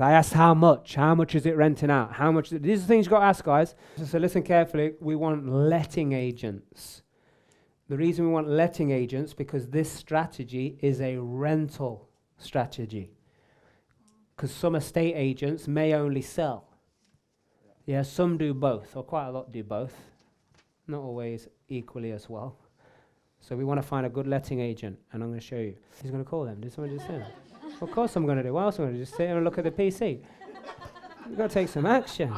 I asked how much. How much is it renting out? How much? These are things you've got to ask, guys. So listen carefully. We want letting agents. The reason we want letting agents because this strategy is a rental strategy. Because some estate agents may only sell. Yeah, some do both, or quite a lot do both. Not always equally as well. So we want to find a good letting agent, and I'm going to show you. He's going to call them. Did someone just say that? Of course I'm going to do. What else am I going to do? Just sit here and look at the PC? You've got to take some action.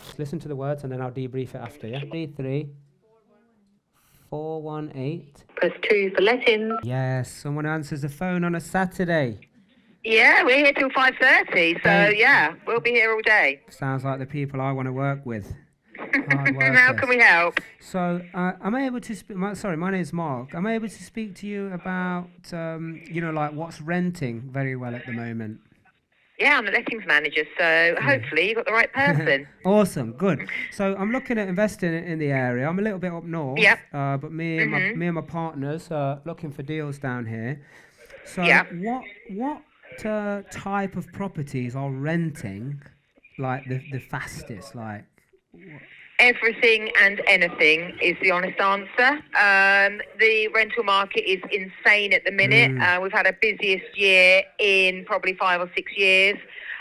Just listen to the words and then I'll debrief it after, yeah? 33418. Press 2 for lettings. Yes, someone answers the phone on a Saturday. Yeah, we're here till 5:30, so yeah, we'll be here all day. Sounds like the people I want to work with. How can we help? So, am I able to speak? My name is Mark. Am I able to speak to you about, like what's renting very well at the moment? Yeah, I'm the lettings manager, so hopefully you've got the right person. Awesome, good. So I'm looking at investing in the area. I'm a little bit up north, Yep. But me and my partners are looking for deals down here. So what type of properties are renting like the fastest? Like Everything and anything is the honest answer. The rental market is insane at the minute. We've had our busiest year in probably 5 or 6 years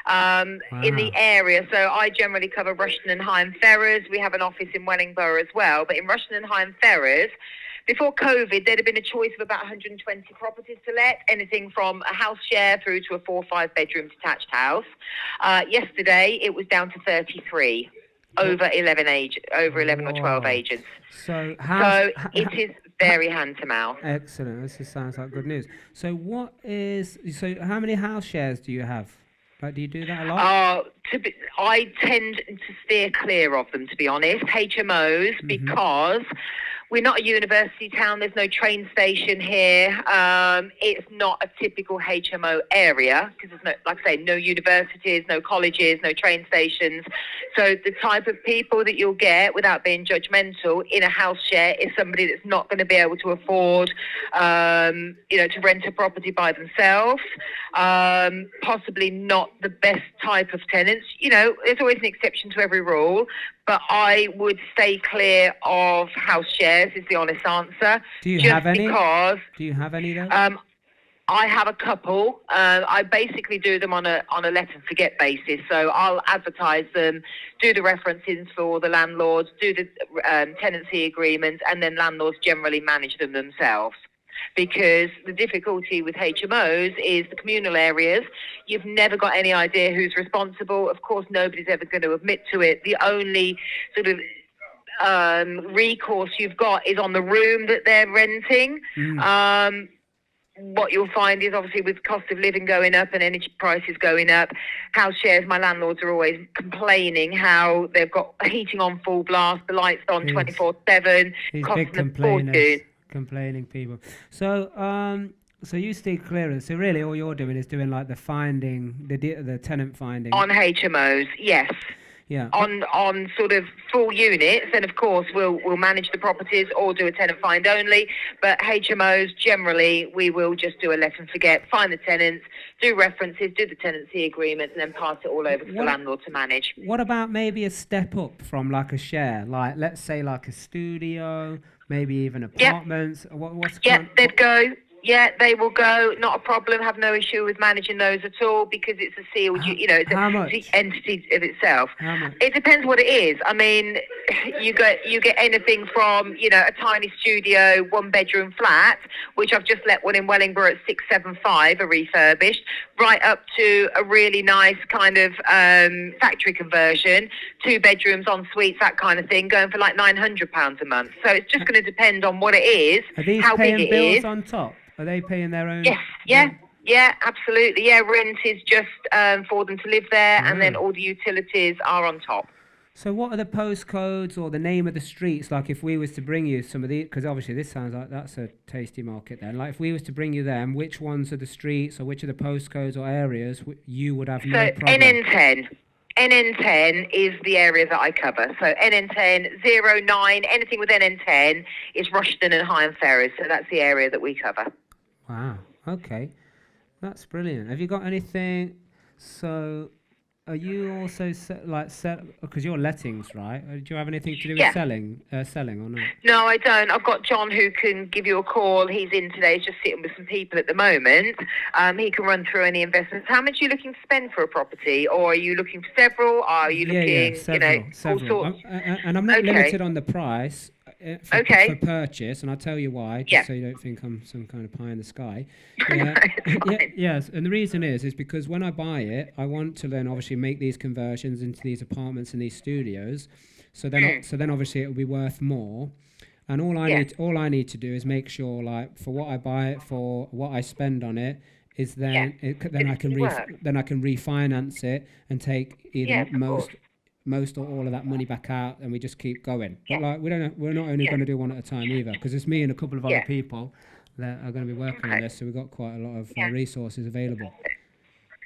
in the area. So I generally cover Rushden and High and Ferrers. We have an office in Wellingborough as well. But in Rushden and High and Ferrers, before COVID, there'd have been a choice of about 120 properties to let, anything from a house share through to a 4 or 5 bedroom detached house. Yesterday, it was down to 33. Over 11 or 12 agents. So it is very hand to mouth. Excellent. This sounds like good news. So how many house shares do you have? Like, do you do that a lot? I tend to steer clear of them, to be honest. HMOs, because we're not a university town. There's no train station here. It's not a typical HMO area because there's no, like I say, no universities, no colleges, no train stations. So the type of people that you'll get, without being judgmental, in a house share is somebody that's not going to be able to afford, to rent a property by themselves. Possibly not the best type of tenants. There's always an exception to every rule. But I would stay clear of house shares is the honest answer. Do you have any? Do you have any though? I have a couple. I basically do them on a let and forget basis. So I'll advertise them, do the references for the landlords, do the tenancy agreements, and then landlords generally manage them themselves. Because the difficulty with HMOs is the communal areas. You've never got any idea who's responsible. Of course, nobody's ever going to admit to it. The only sort of recourse you've got is on the room that they're renting. What you'll find is obviously with cost of living going up and energy prices going up, house shares, my landlords are always complaining how they've got heating on full blast, the lights on 24/7, costing them a fortune. Complaining people. So you stay clear. So really, all you're doing is doing like the tenant finding on HMOs. Yes. Yeah. On sort of full units, and of course we'll manage the properties or do a tenant find only. But HMOs generally we will just do a let and forget, find the tenants, do references, do the tenancy agreement, and then pass it all over to the landlord to manage. What about maybe a step up from like a share, like let's say like a studio? Maybe even apartments. Yep. They'd go. Yeah, they will go. Not a problem. Have no issue with managing those at all because it's a sealed. It's the entity of itself. How much? It depends what it is. I mean, you get anything from a tiny studio, 1-bedroom flat, which I've just let one in Wellingborough at 675, a refurbished, right up to a really nice kind of factory conversion, 2 bedrooms en suites, that kind of thing, going for like £900 a month. So it's just going to depend on what it is, how big it is. Are these paying bills on top? Are they paying their own? Yes, yeah, absolutely. Yeah, rent is just for them to live there, and then all the utilities are on top. So what are the postcodes or the name of the streets? Like if we was to bring you some of these, because obviously this sounds like that's a tasty market then. Like if we was to bring you them, which ones are the streets or which are the postcodes or areas you would have no problem? NN10. NN10 is the area that I cover. So NN10, 09, anything with NN10 is Rushden and Higham Ferries. So that's the area that we cover. Wow. Okay. That's brilliant. Have you got anything? So, are you also because you're lettings, right? Do you have anything to do with Yeah. selling or not? No, I don't. I've got John who can give you a call. He's in today. He's just sitting with some people at the moment. He can run through any investments. How much are you looking to spend for a property? Or are you looking for several? Are you looking, several. all sorts? And I'm not limited on the price for purchase, and I'll tell you why, just so you don't think I'm some kind of pie in the sky. Yes, and the reason is because when I buy it, I want to then obviously make these conversions into these apartments and these studios. So then obviously it will be worth more. And all I need to do is make sure, like, for what I buy it for, what I spend on it, is then I can refinance it and take either most or all of that money back out, and we just keep going. But like we're not only going to do one at a time either, because it's me and a couple of other people that are going to be working on this, so we've got quite a lot of resources available.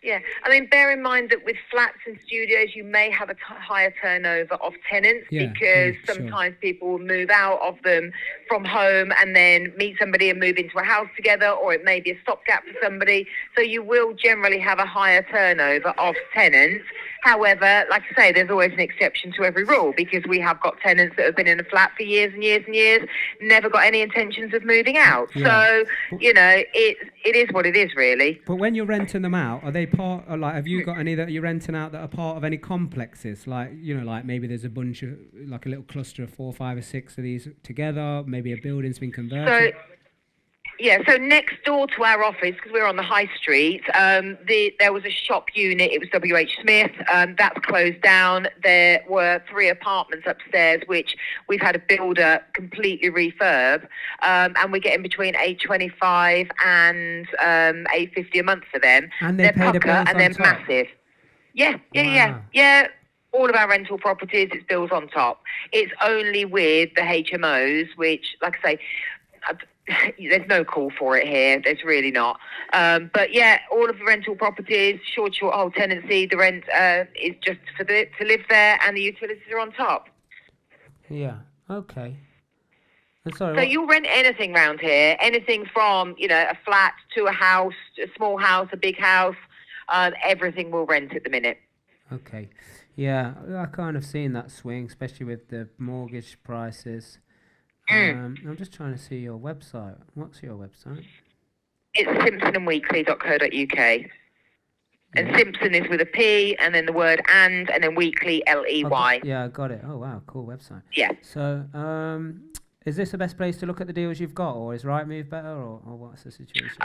Yeah, I mean, bear in mind that with flats and studios, you may have a higher turnover of tenants because sometimes people will move out of them from home and then meet somebody and move into a house together, or it may be a stopgap for somebody. So you will generally have a higher turnover of tenants. However, like I say, there's always an exception to every rule, because we have got tenants that have been in a flat for years and years and years, never got any intentions of moving out. So, it is what it is, really. But when you're renting them out, are they part of, like, have you got any that you're renting out that are part of any complexes? Like, like maybe there's a bunch of, like a little cluster of 4, 5 or 6 of these together, maybe a building's been converted. So next door to our office, because we're on the high street, there was a shop unit. It was W.H. Smith. That's closed down. There were 3 apartments upstairs, which we've had a builder completely refurb, and we're getting between $825 and $850 a month for them. And they're pucker and they're massive. Yeah. All of our rental properties, it's bills on top. It's only with the HMOs, which, like I say, there's no call for it here. There's really not. But all of the rental properties, short hold tenancy, the rent is just to live there, and the utilities are on top. Yeah. Okay. I'm sorry. So you'll rent anything around here, anything from a flat to a house, a small house, a big house. Everything will rent at the minute. Okay. Yeah, I kind of seen that swing, especially with the mortgage prices. I'm just trying to see your website. What's your website? It's simpsonandweekly.co.uk. And Simpson is with a P, and then the word and then weekly, L-E-Y. I got it. Oh, wow, cool website. Yeah. So, is this the best place to look at the deals you've got, or is Rightmove better, or what's the situation?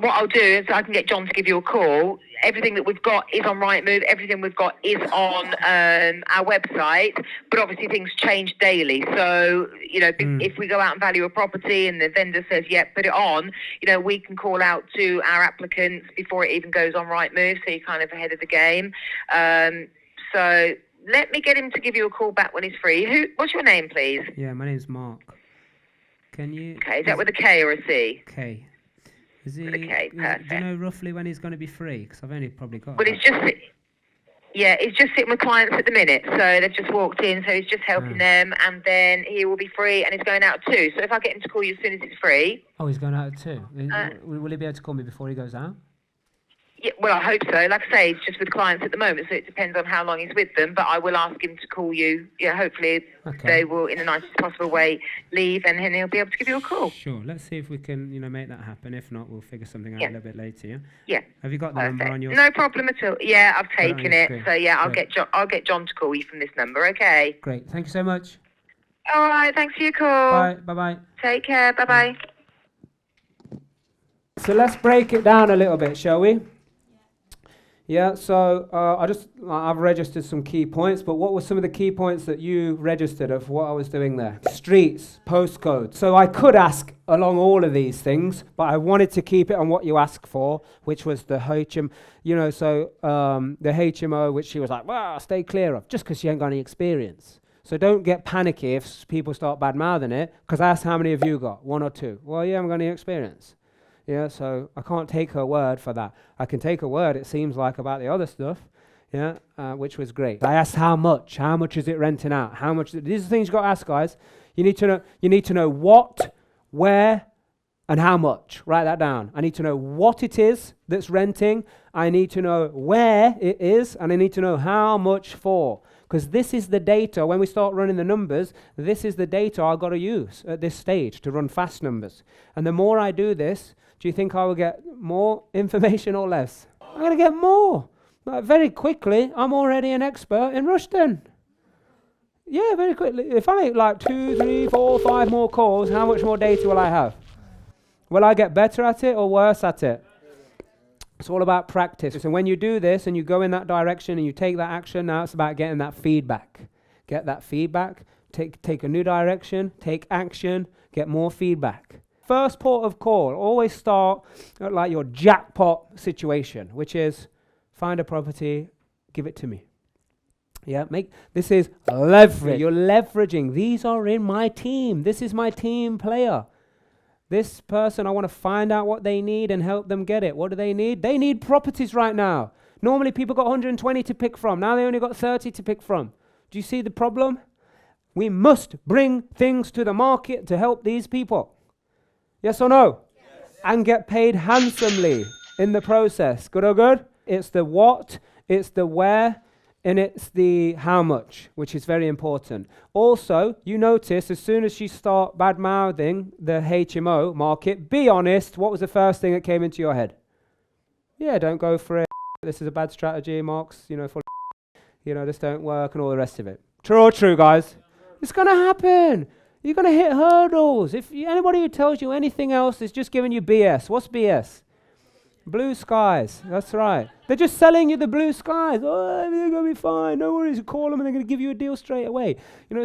What I'll do is I can get John to give you a call. Everything that we've got is on Rightmove. Everything we've got is on our website. But obviously things change daily. So, if we go out and value a property and the vendor says, put it on, we can call out to our applicants before it even goes on Rightmove. So you're kind of ahead of the game. So let me get him to give you a call back when he's free. What's your name, please? Yeah, my name's Mark. Can you... Okay, is that with a K or a C? K. Is he? Okay, perfect. Do you know roughly when he's going to be free? Because I've only probably got... Well, he's just sitting with clients at the minute. So they've just walked in, so he's just helping them, and then he will be free, and he's going out at 2. So if I get him to call you as soon as he's free... Oh, he's going out at 2? Will he be able to call me before he goes out? Yeah, well, I hope so. Like I say, he's just with clients at the moment, so it depends on how long he's with them. But I will ask him to call you. Yeah, hopefully they will, in the nicest possible way, leave, and then he'll be able to give you a call. Sure. Let's see if we can, make that happen. If not, we'll figure something out a little bit later. Yeah. Yeah. Have you got the number on your? No problem at all. Yeah, I've taken it. So I'll get John to call you from this number. Okay. Great. Thank you so much. All right. Thanks for your call. Bye. Bye. Take care. Bye. So let's break it down a little bit, shall we? Yeah, so I've registered some key points, but what were some of the key points that you registered of what I was doing there? Streets, postcode. So I could ask along all of these things, but I wanted to keep it on what you asked for, which was the HM, the HMO, which she was like, well, stay clear of, just because she ain't got any experience. So don't get panicky if people start bad-mouthing it, because I asked how many of you got, 1 or 2. Well, you haven't got any experience. Yeah, so I can't take her word for that. I can take her word, it seems like, about the other stuff, yeah, which was great. I asked how much is it renting out? How much? These are the things you've got to ask, guys. You need to know what, where, and how much. Write that down. I need to know what it is that's renting. I need to know where it is, and I need to know how much for. Because this is the data, when we start running the numbers, this is the data I've got to use at this stage to run fast numbers. And the more I do this, do you think I will get more information or less? I'm going to get more. Like very quickly, I'm already an expert in Rushden. Yeah, very quickly. If I make like 2, 3, 4, 5 more calls, how much more data will I have? Will I get better at it or worse at it? It's all about practice. And when you do this and you go in that direction and you take that action, now it's about getting that feedback. Get that feedback, take a new direction, take action, get more feedback. First port of call, always start at like your jackpot situation, which is find a property, give it to me. Yeah, this is leverage. You're leveraging. These are in my team. This is my team player. This person, I want to find out what they need and help them get it. What do they need? They need properties right now. Normally people got 120 to pick from. Now they only got 30 to pick from. Do you see the problem? We must bring things to the market to help these people. Yes or no? Yes. And get paid handsomely in the process. Good or good? It's the what, it's the where, and it's the how much, which is very important. Also, you notice as soon as you start bad-mouthing the HMO market, be honest, what was the first thing that came into your head? Yeah, don't go for it. This is a bad strategy, Mark's, this don't work and all the rest of it. True or true, guys? It's going to happen. You're going to hit hurdles. Anybody who tells you anything else is just giving you BS. What's BS? Blue skies. That's right. They're just selling you the blue skies. Oh, everything's going to be fine. No worries. You call them and they're going to give you a deal straight away.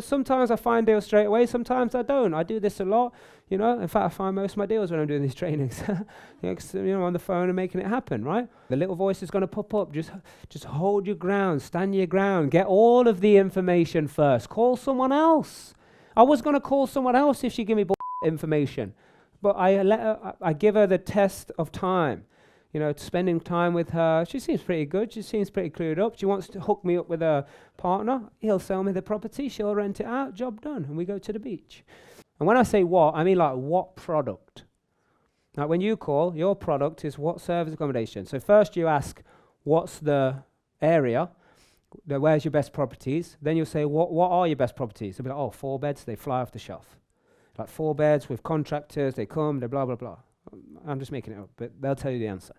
Sometimes I find deals straight away. Sometimes I don't. I do this a lot. In fact, I find most of my deals when I'm doing these trainings. On the phone and making it happen, right? The little voice is going to pop up. Just hold your ground. Stand your ground. Get all of the information first. Call someone else. I was going to call someone else if she gave me information. But I give her the test of time. Spending time with her. She seems pretty good. She seems pretty clued up. She wants to hook me up with a partner. He'll sell me the property. She'll rent it out. Job done. And we go to the beach. And when I say what, I mean like what product. Like when you call, your product is what service accommodation. So first you ask, what's the area? Where's your best properties? Then you'll say, what are your best properties? They'll be like, 4 beds. They fly off the shelf. Like 4 beds with contractors. They come. They blah, blah, blah. I'm just making it up, but they'll tell you the answer.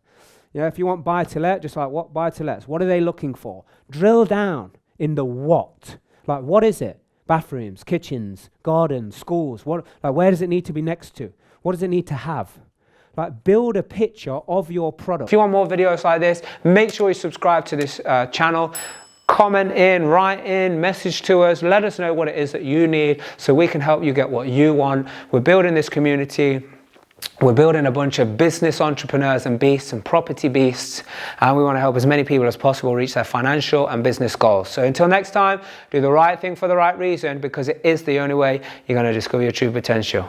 If you want buy-to-let, just like what buy-to-lets? What are they looking for? Drill down in the what. Like what is it? Bathrooms, kitchens, gardens, schools. Where does it need to be next to? What does it need to have? Like build a picture of your product. If you want more videos like this, make sure you subscribe to this channel. Comment in, write in, message to us. Let us know what it is that you need so we can help you get what you want. We're building this community. We're building a bunch of business entrepreneurs and beasts and property beasts, and we want to help as many people as possible reach their financial and business goals. So until next time, do the right thing for the right reason, because it is the only way you're going to discover your true potential.